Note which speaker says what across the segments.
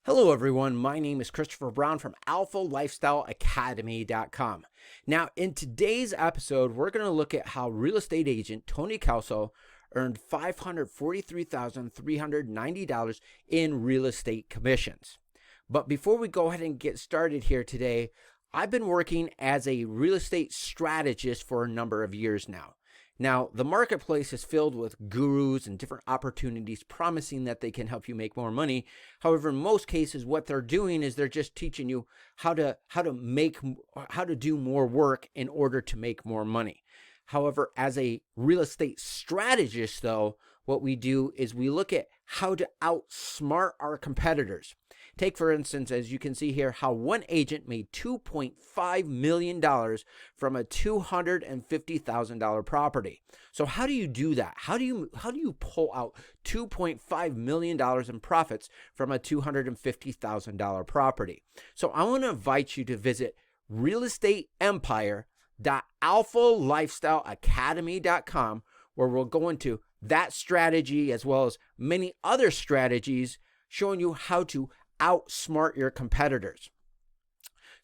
Speaker 1: Hello, everyone. My name is Christopher Brown from AlphaLifestyleAcademy.com. Now, in today's episode, we're going to look at how real estate agent Tony Kalso earned $543,390 in real estate commissions. But before we go ahead and get started here today, I've been working as a real estate strategist for a number of years now. Now, the marketplace is filled with gurus and different opportunities promising that they can help you make more money. However, in most cases, what they're doing is they're just teaching you how to do more work in order to make more money. However, as a real estate strategist, though, what we do is we look at how to outsmart our competitors. Take, for instance, as you can see here, how one agent made $2.5 million from a $250,000 property. So how do you do that? How do you pull out $2.5 million in profits from a $250,000 property? So I want to invite you to visit realestateempire.alphalifestyleacademy.com, where we'll go into that strategy as well as many other strategies showing you how to outsmart your competitors.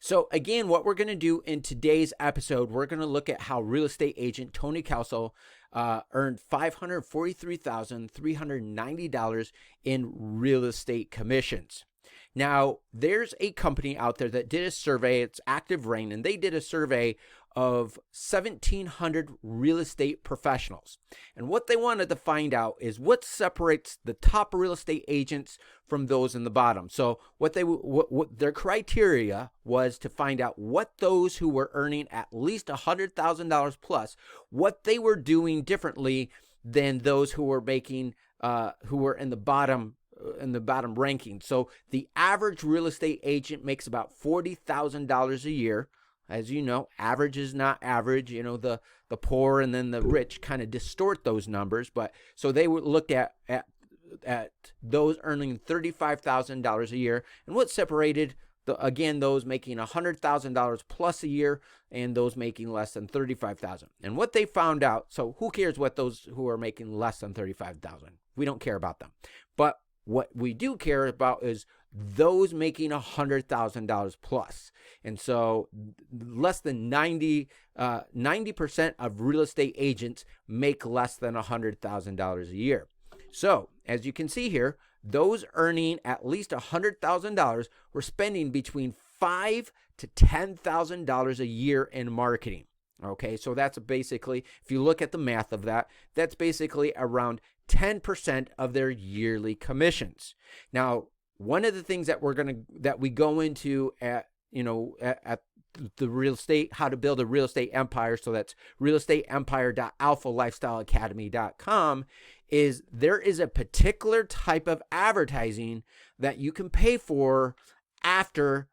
Speaker 1: So again, what we're going to do in today's episode, we're going to look at how real estate agent Tony Kalso earned $543,390 in real estate commissions. Now, there's a company out there that did a survey. It's ActiveRain, and they did a survey of 1,700 real estate professionals. And what they wanted to find out is what separates the top real estate agents from those in the bottom. So what their criteria was to find out what those who were earning at least $100,000 plus, what they were doing differently than those who were making who were in the bottom ranking. So the average real estate agent makes about $40,000 a year. As you know, average is not average. You know, the poor and then the rich kind of distort those numbers. But so they would look at those earning $35,000 a year, and what separated those making $100,000 plus a year and those making less than $35,000. And what they found out. So who cares what those who are making less than $35,000? We don't care about them. But what we do care about is those making $100,000 plus. And so less than 90% of real estate agents make less than $100,000 a year. So as you can see here, those earning at least $100,000 were spending between $5,000 to $10,000 a year in marketing. Okay, so that's basically, if you look at the math of that, that's basically around 10% of their yearly commissions. Now, one of the things that we go into at the real estate, how to build a real estate empire, so that's realestateempire.alphalifestyleacademy.com, is there is a particular type of advertising that you can pay for after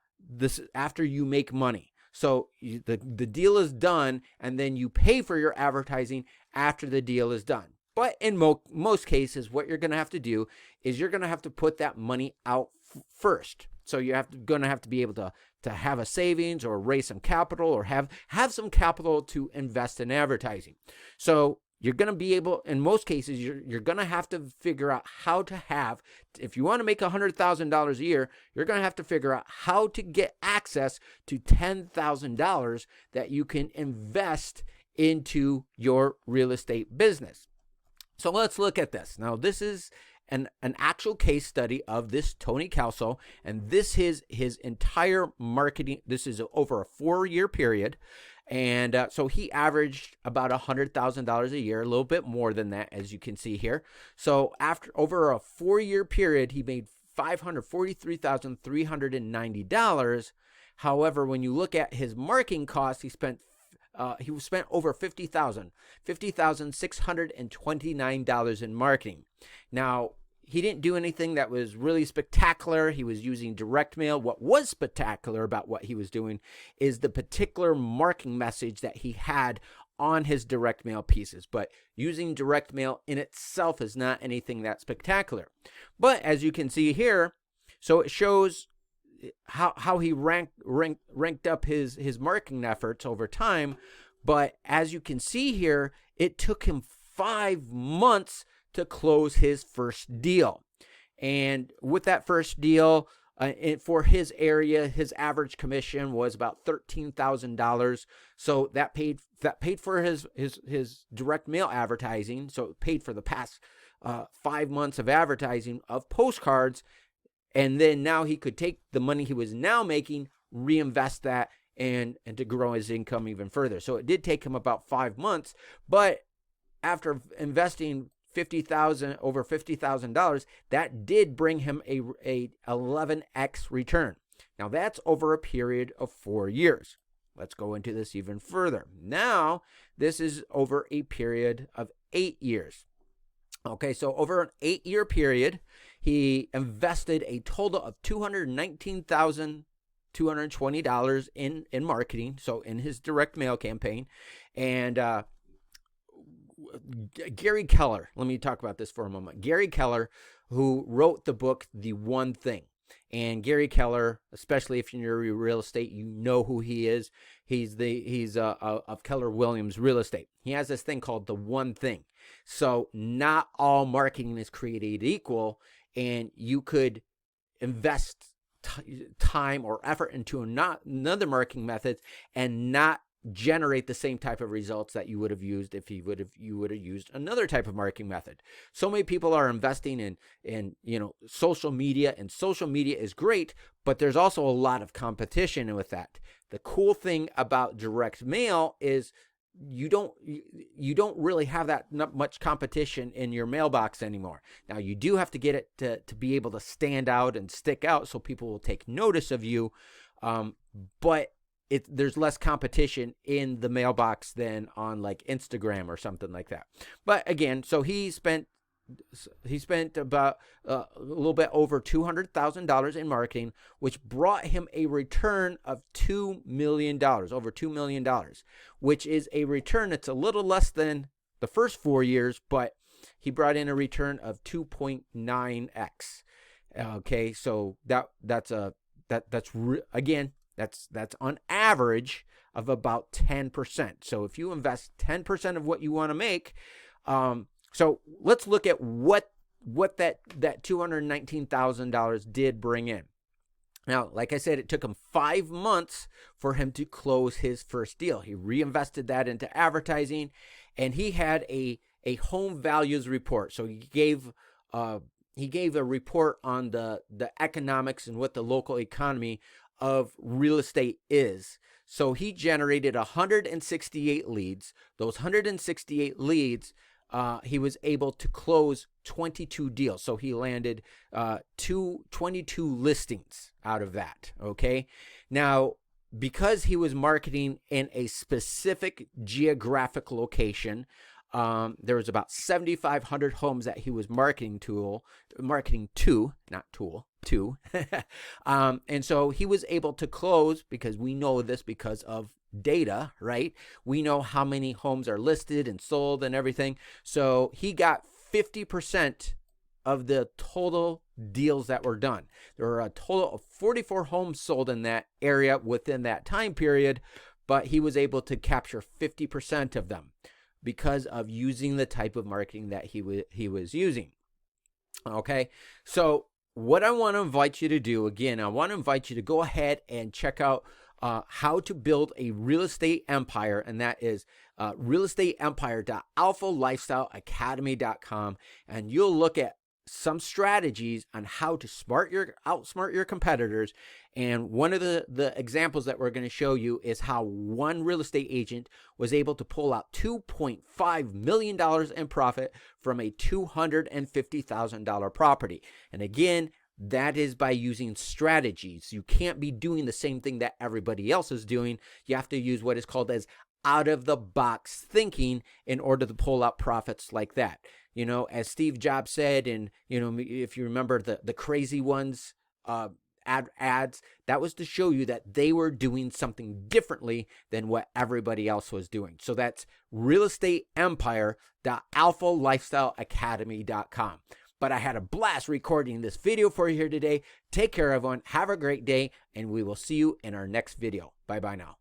Speaker 1: you make money. So the deal is done, and then you pay for your advertising after the deal is done. But in most cases, what you're going to have to do is you're going to have to put that money out first. So you're going to have to be able to have a savings or raise some capital or have some capital to invest in advertising. So you're going to be able, in most cases, you're going to have to figure out how to have, if you want to make $100,000 a year, you're going to have to figure out how to get access to $10,000 that you can invest into your real estate business. So let's look at this. Now, this is an actual case study of this Tony Kalso, and this is his entire marketing. This is over a 4-year period. And so he averaged about $100,000 a year, a little bit more than that, as you can see here. So over a 4-year period, he made $543,390. However, when you look at his marketing costs, he spent over $50,629 in marketing. Now, he didn't do anything that was really spectacular. He was using direct mail. What was spectacular about what he was doing is the particular marketing message that he had on his direct mail pieces. But using direct mail in itself is not anything that spectacular. But as you can see here, so it shows how he ranked up his marketing efforts over time. But as you can see here, it took him 5 months to close his first deal. And with that first deal, for his area, his average commission was about $13,000. So that paid for his direct mail advertising. So it paid for the past 5 months of advertising of postcards. And then now he could take the money he was now making, reinvest that, and to grow his income even further. So it did take him about 5 months, but after investing over $50,000, that did bring him a 11x return. Now that's over a period of 4 years. Let's go into this even further. Now this is over a period of 8 years. Okay, so over an 8-year period, he invested a total of $219,220 in marketing, so in his direct mail campaign. And Gary Keller, let me talk about this for a moment. Gary Keller, who wrote the book, The One Thing. And Gary Keller, especially if you're in real estate, you know who he is. He's of Keller Williams Real Estate. He has this thing called The One Thing. So not all marketing is created equal, and you could invest time or effort into another marketing method and not generate the same type of results that you would have used if you would have used another type of marketing method. So many people are investing in social media, and social media is great, but there's also a lot of competition with that. The cool thing about direct mail is you don't really have that much competition in your mailbox anymore. Now you do have to get it to be able to stand out and stick out so people will take notice of you, but there's less competition in the mailbox than on like Instagram or something like that. But again, so he spent about a little bit over $200,000 in marketing, which brought him a return of $2 million, over $2 million, which is a return that's a little less than the first 4 years, but he brought in a return of 2.9x. Okay, so that's on average of about 10%. So if you invest 10% of what you want to make, so let's look at what that $219,000 did bring in. Now, like I said, it took him 5 months for him to close his first deal. He reinvested that into advertising, and he had a home values report. So he gave a report on the economics and what the local economy of real estate is. So he generated 168 leads. Those 168 leads, he was able to close 22 deals. So he landed 22 listings out of that. Okay. Now, because he was marketing in a specific geographic location, there was about 7,500 homes that he was marketing to. And so he was able to close, because we know this because of data, right? We know how many homes are listed and sold and everything. So he got 50% of the total deals that were done. There were a total of 44 homes sold in that area within that time period, but he was able to capture 50% of them because of using the type of marketing that he was using. Okay, so what I want to invite you to do, again, I want to invite you to go ahead and check out how to build a real estate empire, and that is realestatempire.alphalifestyleacademy.com, and you'll look at some strategies on how to outsmart your competitors. And one of the examples that we're going to show you is how one real estate agent was able to pull out $2.5 million in profit from a $250,000 property. And again, that is by using strategies. You can't be doing the same thing that everybody else is doing. You have to use what is called as out-of-the-box thinking in order to pull out profits like that. You know, as Steve Jobs said, and, you know, if you remember the crazy ones ads, that was to show you that they were doing something differently than what everybody else was doing. So that's realestatempire.alphalifestyleacademy.com. But I had a blast recording this video for you here today. Take care, everyone. Have a great day, and we will see you in our next video. Bye-bye now.